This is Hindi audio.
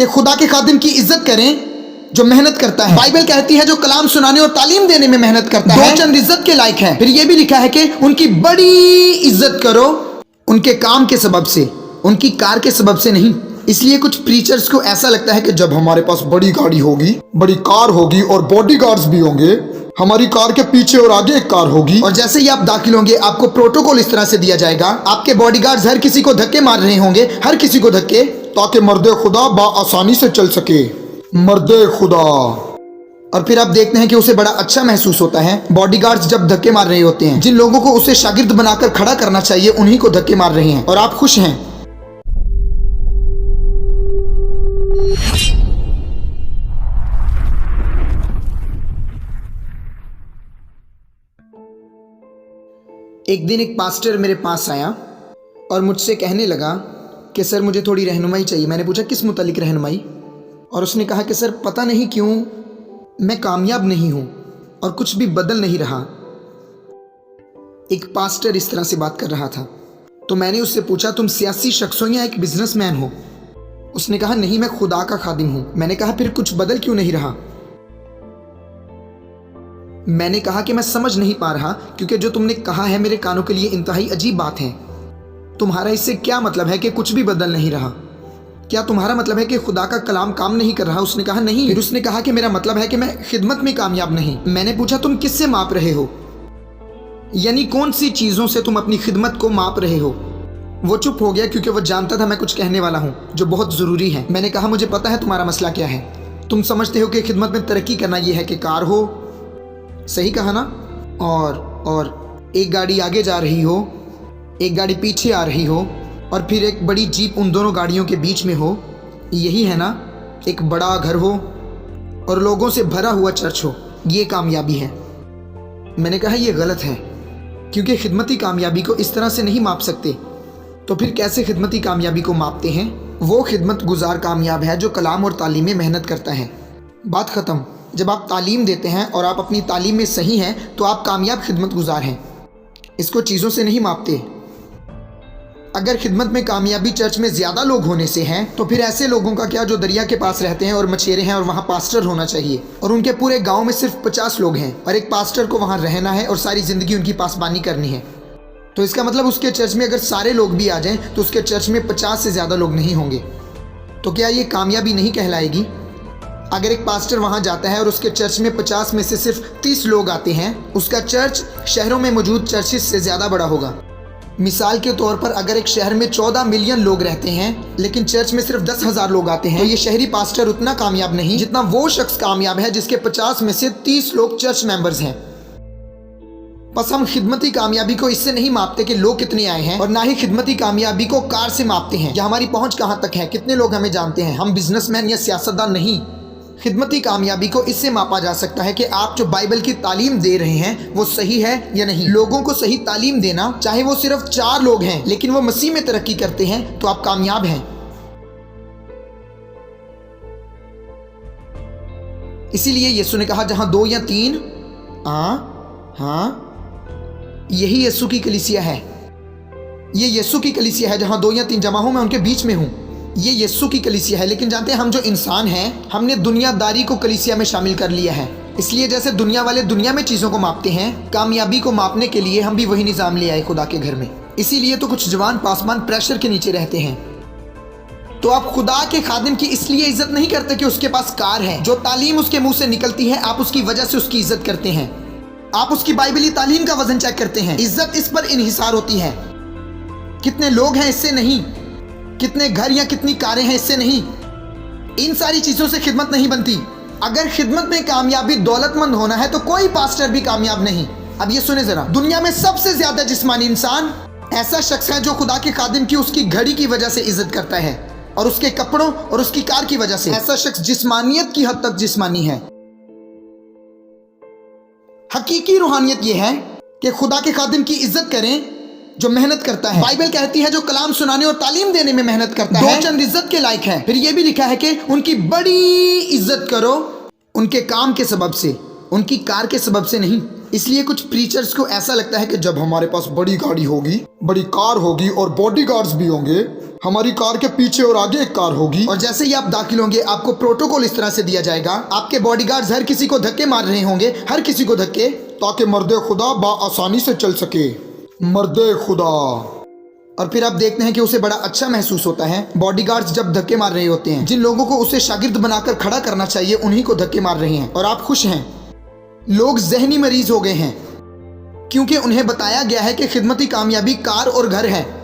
कि खुदा के खादिम की इज्जत करें जो मेहनत करता है। बाइबल कहती है जो कलाम सुनाने और तालीम देने में मेहनत करता है, दो चंद इज्जत के लायक है। फिर ये भी लिखा है कि उनकी बड़ी इज्जत करो उनके काम के सबब से, उनकी कार के सबब से नहीं। इसलिए कुछ प्रीचर्स को ऐसा लगता है कि जब हमारे पास बड़ी गाड़ी होगी, बड़ी कार होगी और बॉडीगार्ड्स भी होंगे, हमारी कार के पीछे और आगे एक कार होगी, और जैसे ही आप दाखिल होंगे आपको प्रोटोकॉल इस तरह से दिया जाएगा, आपके बॉडीगार्ड्स हर किसी को धक्के मार रहे होंगे, हर किसी को धक्के, ताकि मर्दे खुदा आसानी से चल सके। मर्दे खुदा। और फिर आप देखते हैं कि उसे बड़ा अच्छा महसूस होता है। बॉडीगार्ड्स जब धक्के मार रहे होते हैं, जिन लोगों को उसे शागिर्द बनाकर खड़ा करना चाहिए उन्हीं को धक्के मार रहे हैं, और आप खुश हैं। एक दिन एक पास्टर मेरे पास आया और मुझसे कहने लगा कि सर मुझे थोड़ी रहनुमाई चाहिए। मैंने पूछा किस मुतालिक रहनुमाई? और उसने कहा कि सर पता नहीं क्यों मैं कामयाब नहीं हूँ और कुछ भी बदल नहीं रहा। एक पास्टर इस तरह से बात कर रहा था। तो मैंने उससे पूछा तुम सियासी शख्स हो या एक बिजनेसमैन हो? उसने कहा नहीं मैं खुदा का खादिम हूँ। मैंने कहा फिर कुछ बदल क्यों नहीं रहा? मैंने कहा कि मैं समझ नहीं पा रहा, क्योंकि जो तुमने कहा है मेरे कानों के लिए इंतहाई अजीब बात है। तुम्हारा इससे क्या मतलब है कि कुछ भी बदल नहीं रहा? क्या तुम्हारा मतलब है कि खुदा का कलाम काम नहीं कर रहा? उसने कहा नहीं। फिर उसने कहा कि मेरा मतलब है कि मैं खिदमत में कामयाब नहीं। मैंने पूछा तुम किससे माप रहे हो, यानी कौन सी चीज़ों से तुम अपनी खिदमत को माप रहे हो? वो चुप हो गया क्योंकि वो जानता था मैं कुछ कहने वाला हूँ जो बहुत ज़रूरी है। मैंने कहा मुझे पता है तुम्हारा मसला क्या है। तुम समझते हो कि खिदमत में तरक्की करना यह है कि कार हो, सही कहा ना, और एक गाड़ी आगे जा रही हो, एक गाड़ी पीछे आ रही हो, और फिर एक बड़ी जीप उन दोनों गाड़ियों के बीच में हो। यही है ना? एक बड़ा घर हो और लोगों से भरा हुआ चर्च हो, ये कामयाबी है। मैंने कहा ये गलत है, क्योंकि खिदमती कामयाबी को इस तरह से नहीं माप सकते। तो फिर कैसे खिदमती कामयाबी को मापते हैं? वो खिदमत गुजार कामयाब है जो कलाम और तालीम में मेहनत करता है। बात ख़त्म। जब आप तालीम देते हैं और आप अपनी तालीम में सही हैं तो आप कामयाब खिदमत गुजार हैं। इसको चीज़ों से नहीं मापते। अगर खिदमत में कामयाबी चर्च में ज़्यादा लोग होने से है तो फिर ऐसे लोगों का क्या जो दरिया के पास रहते हैं और मछेरे हैं और वहाँ पास्टर होना चाहिए, और उनके पूरे गांव में सिर्फ 50 लोग हैं और एक पास्टर को वहाँ रहना है और सारी ज़िंदगी उनकी पासबानी करनी है। तो इसका मतलब उसके चर्च में अगर सारे लोग भी आ जाएं तो उसके चर्च में 50 से ज़्यादा लोग नहीं होंगे। तो क्या ये कामयाबी नहीं कहलाएगी? अगर एक पास्टर वहाँ जाता है और उसके चर्च में 50 में से सिर्फ 30 लोग आते हैं, उसका चर्च शहरों में मौजूद चर्चिस से ज़्यादा बड़ा होगा। मिसाल के तौर पर अगर एक शहर में 14 मिलियन लोग रहते हैं लेकिन चर्च में सिर्फ 10,000 लोग आते हैं, तो ये शहरी पास्टर उतना कामयाब नहीं जितना वो शख्स कामयाब है जिसके 50 में से 30 लोग चर्च मेंबर्स हैं। बस हम खिदमती कामयाबी को इससे नहीं मापते कि लोग कितने आए हैं, और ना ही खिदमती कामयाबी को कार से मापते हैं या हमारी पहुंच कहां तक है, कितने लोग हमें जानते हैं। हम बिजनेसमैन या सियासतदान नहीं। खिदमती कामयाबी को इससे मापा जा सकता है कि आप जो बाइबल की तालीम दे रहे हैं वो सही है या नहीं। लोगों को सही तालीम देना, चाहे वो सिर्फ 4 लोग हैं लेकिन वो मसीह में तरक्की करते हैं, तो आप कामयाब हैं। इसीलिए यीशु ने कहा जहां 2 या 3 यही यीशु की कलीसिया है। ये यीशु की कलीसिया है। जहां 2 या 3 जमा हो मैं उनके बीच में हूं। ये यीशु की कलीसिया है। लेकिन जानते हैं हम जो इंसान हैं, हमने दुनियादारी को कलीसिया में शामिल कर लिया है। इसलिए जैसे दुनिया वाले दुनिया में चीज़ों को मापते हैं, कामयाबी को मापने के लिए हम भी वही निज़ाम ले आए खुदा के घर में। इसीलिए तो कुछ जवान पासबान प्रेशर के नीचे रहते हैं। तो आप खुदा के खादिम की इसलिए इज्जत नहीं करते कि उसके पास कार है। जो तालीम उसके मुंह से निकलती है आप उसकी वजह से उसकी इज्जत करते हैं। आप उसकी बाइबली तालीम का वजन चेक करते हैं। इज्जत इस पर इन्हिसार होती है। कितने लोग हैं इससे नहीं, कितने घर या कितनी कारें हैं इससे नहीं। इन सारी चीजों से खिदमत नहीं बनती। अगर खिदमत में कामयाबी दौलतमंद होना है तो कोई पास्टर भी कामयाब नहीं। अब ये सुने जरा, दुनिया में सबसे ज्यादा जिस्मानी इंसान ऐसा शख्स है जो खुदा के खादिम की उसकी घड़ी की वजह से इज्जत करता है और उसके कपड़ों और उसकी कार की वजह से। ऐसा शख्स जिस्मानियत की हद तक जिस्मानी है। हकीकी रूहानियत यह है कि खुदा के खादिम की इज्जत करें जो मेहनत करता है। बाइबल कहती है जो कलाम सुनाने और तालीम देने में मेहनत करता है, दो चंद इज्जत के लायक है। फिर ये भी लिखा है कि उनकी बड़ी इज्जत करो उनके काम के सबब से, उनकी कार के सबब से नहीं। इसलिए कुछ प्रीचर्स को ऐसा लगता है कि जब हमारे पास बड़ी गाड़ी होगी, बड़ी कार होगी और बॉडीगार्ड्स भी होंगे, हमारी कार के पीछे और आगे एक कार होगी। और जैसे ही आप दाखिल होंगे आपको प्रोटोकॉल इस तरह से दिया जाएगा, आपके बॉडीगार्ड्स हर किसी को धक्के मार रहे होंगे, हर किसी को धक्के, ताकि मर्दे खुदा बाआसानी से चल सके। मर्दे खुदा। और फिर आप देखते हैं कि उसे बड़ा अच्छा महसूस होता है। बॉडीगार्ड्स जब धक्के मार रहे होते हैं, जिन लोगों को उसे शागिर्द बनाकर खड़ा करना चाहिए उन्हीं को धक्के मार रहे हैं, और आप खुश हैं। लोग जहनी मरीज हो गए हैं क्योंकि उन्हें बताया गया है कि खिदमती कामयाबी कार और घर है।